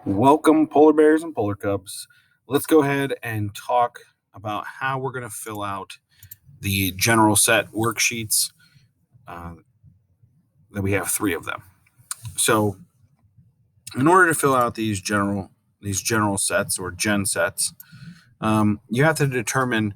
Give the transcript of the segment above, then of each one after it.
Welcome, polar bears and polar cubs. Let's go ahead and talk about how we're going to fill out the general set worksheets. That we have 3 of them. So, in order to fill out these general sets or gen sets, you have to determine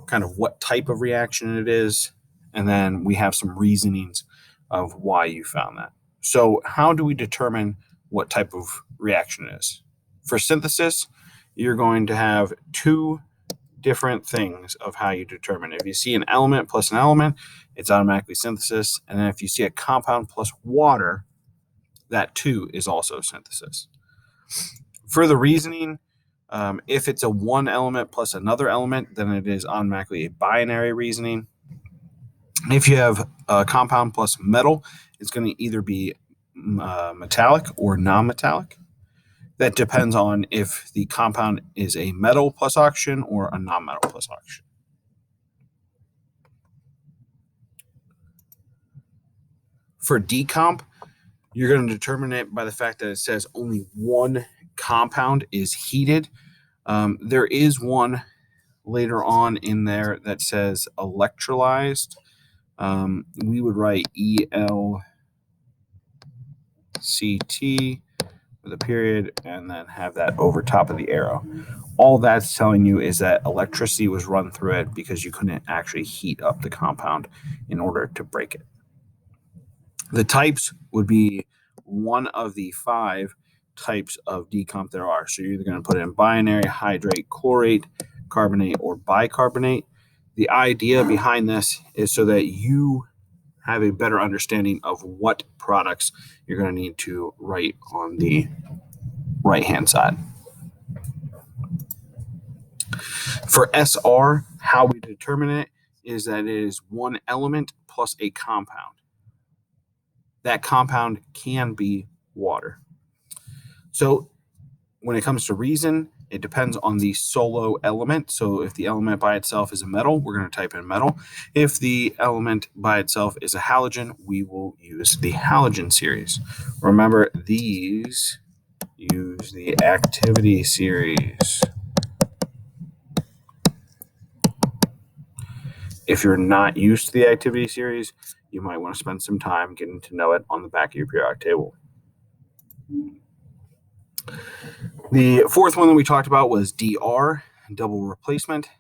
kind of what type of reaction it is, and then we have some reasonings of why you found that. So, how do we determine what type of reaction it is? For synthesis, you're going to have 2 different things of how you determine it. If you see an element plus an element, it's automatically synthesis. And then if you see a compound plus water, that too is also synthesis. For the reasoning, if it's a one element plus another element, then it is automatically a binary reasoning. If you have a compound plus metal, it's going to either be metallic or non-metallic. That depends on if the compound is a metal plus oxygen or a non-metal plus oxygen. For decomp, you're going to determine it by the fact that it says only one compound is heated. There is one later on in there that says electrolyzed. We would write ELCT with a period and then have that over top of the arrow. All that's telling you is that electricity was run through it because you couldn't actually heat up the compound in order to break it. The types would be one of the 5 types of decomp there are. So you're either going to put in binary, hydrate, chlorate, carbonate, or bicarbonate. The idea behind this is so that you have a better understanding of what products you're going to need to write on the right-hand side. For SR, how we determine it is that it is one element plus a compound. That compound can be water. So when it comes to reason, it depends on the solo element. So if the element by itself is a metal, we're going to type in metal. If the element by itself is a halogen, we will use the halogen series. Remember, these use the activity series. If you're not used to the activity series, you might want to spend some time getting to know it on the back of your periodic table. The 4th one that we talked about was DR, double replacement.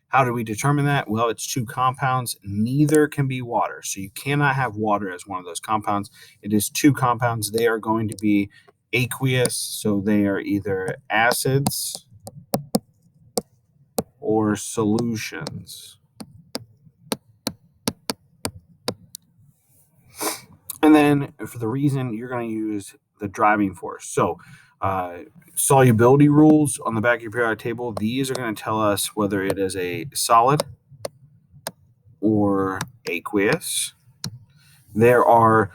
How do we determine that? Well, it's 2 compounds. Neither can be water. So you cannot have water as one of those compounds. It is 2 compounds. They are going to be aqueous. So they are either acids or solutions. And then for the reason, you're going to use the driving force. So solubility rules on the back of your periodic table, these are going to tell us whether it is a solid or aqueous. There's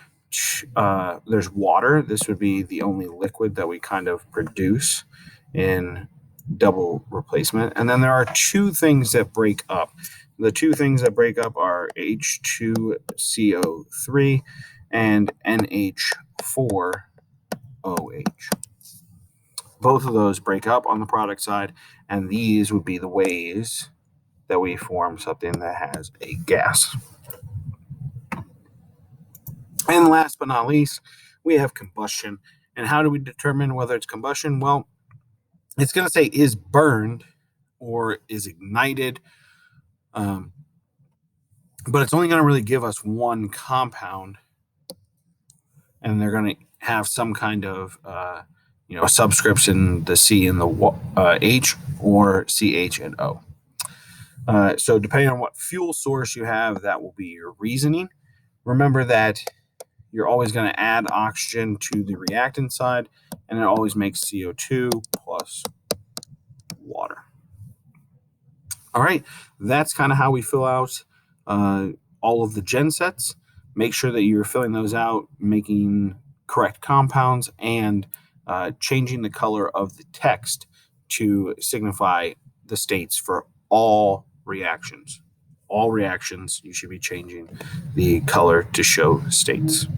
water. This would be the only liquid that we kind of produce in double replacement. And then there are 2 things that break up. The 2 things that break up are H2CO3 and NH4OH. Both of those break up on the product side, and these would be the ways that we form something that has a gas. And last but not least, we have combustion. And how do we determine whether it's combustion? Well, it's going to say is burned or is ignited, but it's only going to really give us one compound, and they're going to have some kind of subscripts in the C and the H or CH and O. So depending on what fuel source you have, that will be your reasoning. Remember that you're always going to add oxygen to the reactant side, and it always makes CO2 plus water. All right, that's kind of how we fill out all of the gen sets. Make sure that you're filling those out, making correct compounds, and changing the color of the text to signify the states for all reactions. All reactions, you should be changing the color to show states.